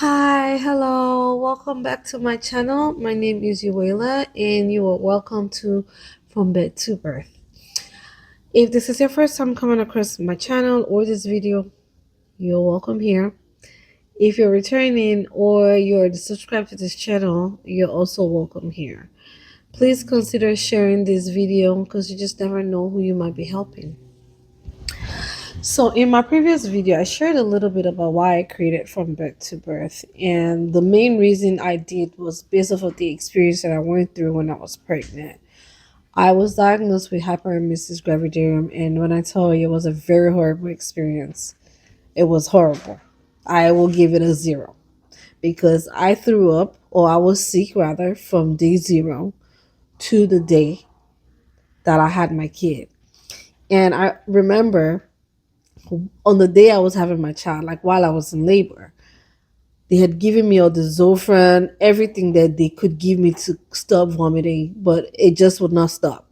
Hi, hello, welcome back to my channel. My name is Yuela, and you are welcome to From Bed to Birth. If this is your first time coming across my channel or this video, you're welcome here. If you're returning or you're subscribed to this channel, you're also welcome here. Please consider sharing this video because you just never know who you might be helping. So, in my previous video, I shared a little bit about why I created From Bed to Birth. And the main reason I did was based off of the experience that I went through when I was pregnant. I was diagnosed with Hyperemesis Gravidarum, and when I tell you, it was a very horrible experience. It was horrible. I will give it a 0 because I threw up, or I was sick rather, from day 0 to the day that I had my kid. And I remember on the day I was having my child, like while I was in labor, they had given me all the Zofran, everything that they could give me to stop vomiting, but it just would not stop.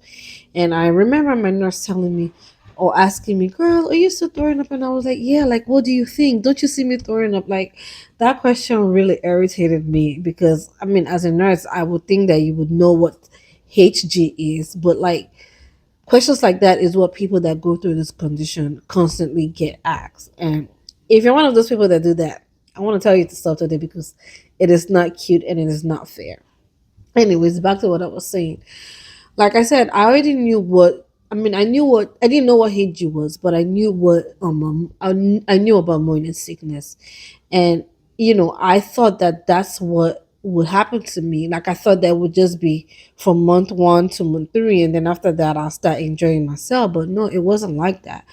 And I remember my nurse telling me or asking me, "Girl, are you still throwing up?" And I was like, "Yeah, like, what do you think? Don't you see me throwing up?" Like, that question really irritated me because, I mean, as a nurse, I would think that you would know what HG is, but like, questions like that is what people that go through this condition constantly get asked. And if you're one of those people that do that, I want to tell you to stop today because it is not cute and it is not fair. Anyways, back to what I was saying. Like I said, I already knew what. I mean, I knew what I didn't know what HG was, but I knew what I knew about morning sickness, and I thought that that's what would happen to me. Like I thought that would just be from month 1 to month 3, and then after that I'll start enjoying myself. But no, it wasn't like that.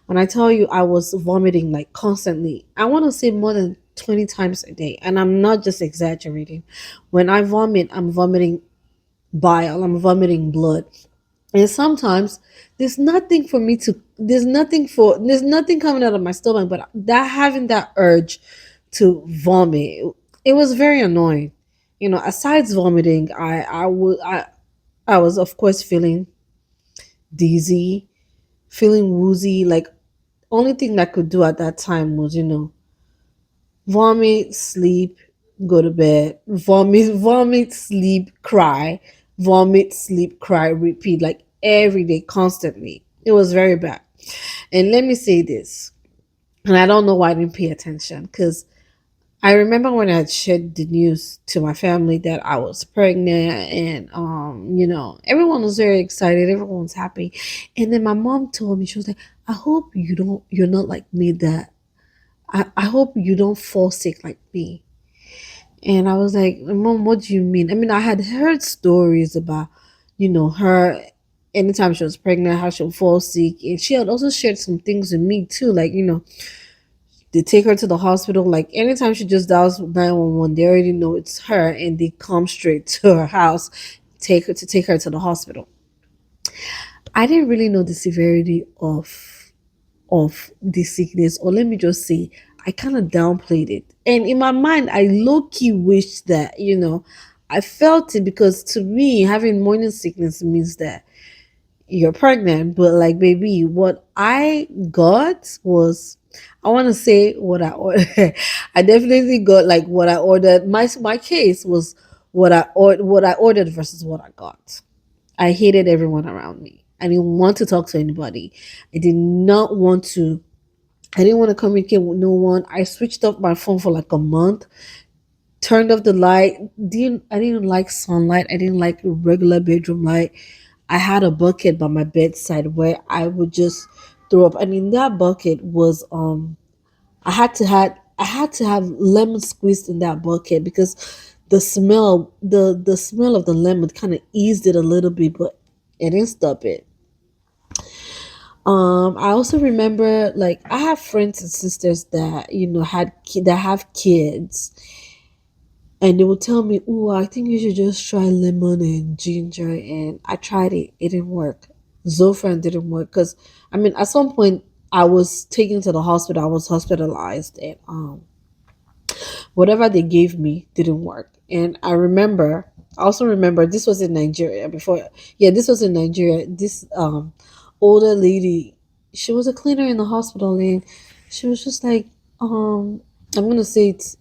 When I tell you I was vomiting like constantly, I want to say more than 20 times a day, and I'm not just exaggerating. When I vomit, I'm vomiting bile, I'm vomiting blood. And sometimes there's nothing coming out of my stomach, but that having that urge to vomit, it was very annoying. Aside vomiting, I was of course feeling dizzy, feeling woozy. Like, only thing I could do at that time was, vomit, sleep, go to bed, vomit, sleep, cry, vomit, sleep, cry, repeat, like every day, constantly. It was very bad. And let me say this, and I don't know why I didn't pay attention because I remember when I had shared the news to my family that I was pregnant, and everyone was very excited, everyone was happy. And then my mom told me, she was like, "I hope you're not like me, that I hope you don't fall sick like me." And I was like, "Mom, what do you mean?" I mean, I had heard stories about, her anytime she was pregnant, how she'll fall sick. And she had also shared some things with me too. Like, they take her to the hospital. Like, anytime she just dials 911, they already know it's her and they come straight to her house, take her to the hospital. I didn't really know the severity of the sickness, or let me just say, I kind of downplayed it. And in my mind, I low key wished that, I felt it, because to me, having morning sickness means that you're pregnant. But like, baby, what I got was, I want to say what I ordered. I definitely got like what I ordered. My case was what I ordered versus what I got. I hated everyone around me. I didn't want to talk to anybody. I did not want to I didn't want to communicate with no one. I switched off my phone for like a month, turned off the light. I didn't like sunlight. I didn't like regular bedroom light. I had a bucket by my bedside where I would just throw up. And in that bucket was I had to have lemon squeezed in that bucket because the smell of the lemon kind of eased it a little bit, but it didn't stop it. I also remember, like, I have friends and sisters that that have kids, and they would tell me, "Oh, I think you should just try lemon and ginger." And I tried it; it didn't work. Zofran didn't work because, I mean, at some point I was taken to the hospital. I was hospitalized, and whatever they gave me didn't work. And I also remember this was in Nigeria before. Yeah, this was in Nigeria. This older lady, she was a cleaner in the hospital, and she was just like, I'm gonna say it.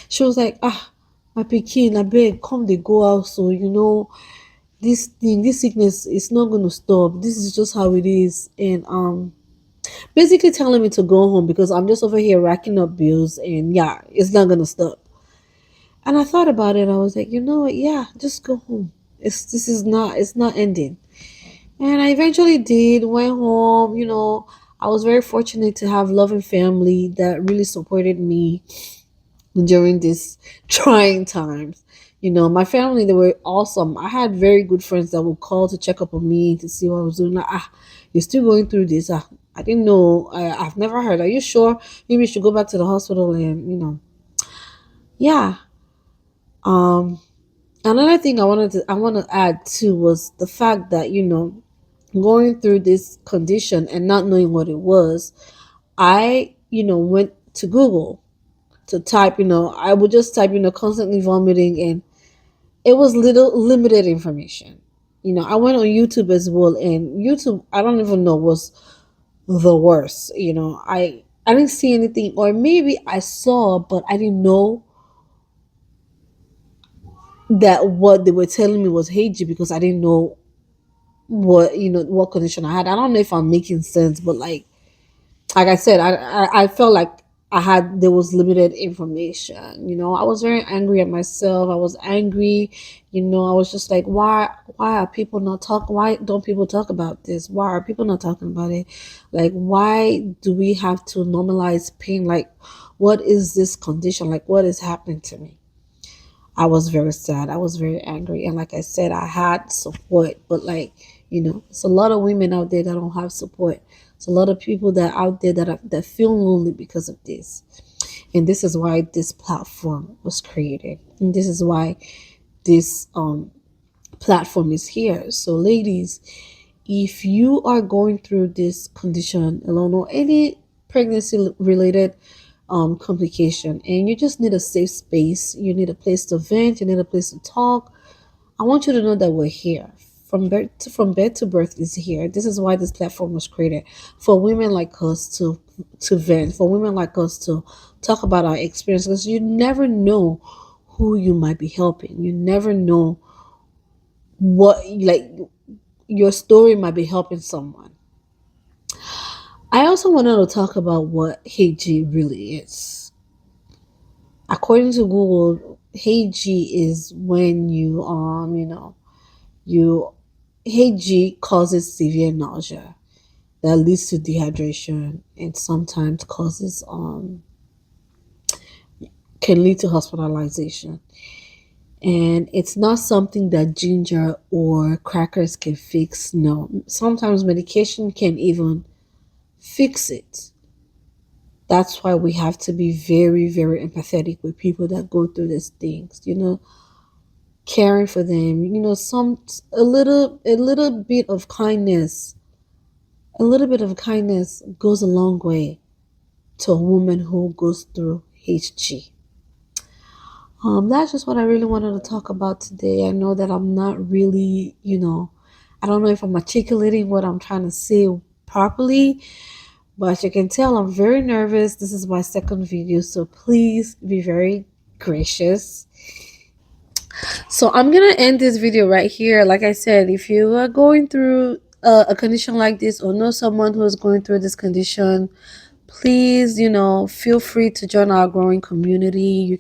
She was like, ah, my pikin, I beg, come they go out. So, this thing, this sickness is not going to stop. This is just how it is. And, basically telling me to go home because I'm just over here racking up bills and yeah, it's not going to stop. And I thought about it. I was like, you know what? Yeah, just go home. It's not ending. And I eventually did, went home. I was very fortunate to have loving family that really supported me during these trying times. My family, they were awesome. I had very good friends that would call to check up on me to see what I was doing. Like, you're still going through this. I didn't know. I've never heard. Are you sure? Maybe you should go back to the hospital and, yeah. Um, Another thing I want to add too was the fact that, going through this condition and not knowing what it was, I, went to Google to type, I would just type, constantly vomiting, and it was little limited information. I went on YouTube as well, and YouTube, I don't even know, was the worst. I didn't see anything, or maybe I saw, but I didn't know that what they were telling me was HG because I didn't know what condition I had. I don't know if I'm making sense, but like I said, I felt like there was limited information. I was very angry at myself. I was angry. I was just like, why are people not talking? Why don't people talk about this? Why are people not talking about it? Like, why do we have to normalize pain? Like, what is this condition? Like, what is happening to me? I was very sad. I was very angry. And like I said, I had support, but it's a lot of women out there that don't have support. It's a lot of people that are out there that feel lonely because of this. And this is why this platform was created. And this is why this platform is here. So ladies, if you are going through this condition alone or any pregnancy related complication and you just need a safe space, you need a place to vent, you need a place to talk, I want you to know that we're here. From bed to birth is here. This is why this platform was created, for women like us to vent, for women like us to talk about our experiences. You never know who you might be helping. You never know what, like, your story might be helping someone. I also wanted to talk about what HG really is. According to Google, HG is when you HG causes severe nausea that leads to dehydration and sometimes can lead to hospitalization. And it's not something that ginger or crackers can fix. No, sometimes medication can even fix it. That's why we have to be very, very empathetic with people that go through these things, caring for them. A little bit of kindness, goes a long way to a woman who goes through HG. That's just what I really wanted to talk about today. I know that I'm not really, I don't know if I'm articulating what I'm trying to say properly, but as you can tell, I'm very nervous. This is my second video, so please be very gracious. So I'm gonna end this video right here. Like I said, if you are going through a condition like this or know someone who is going through this condition, please, feel free to join our growing community.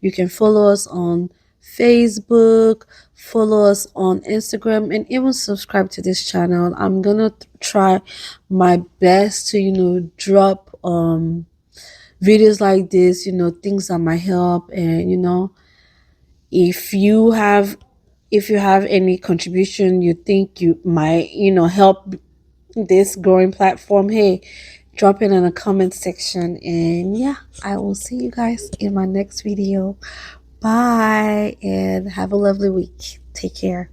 You can follow us on Facebook, follow us on Instagram, and even subscribe to this channel. I'm gonna try my best to drop videos like this, things that might help. And if you have any contribution you think you might help this growing platform, hey, drop it in the comment section. And yeah, I will see you guys in my next video. Bye, and have a lovely week. Take care.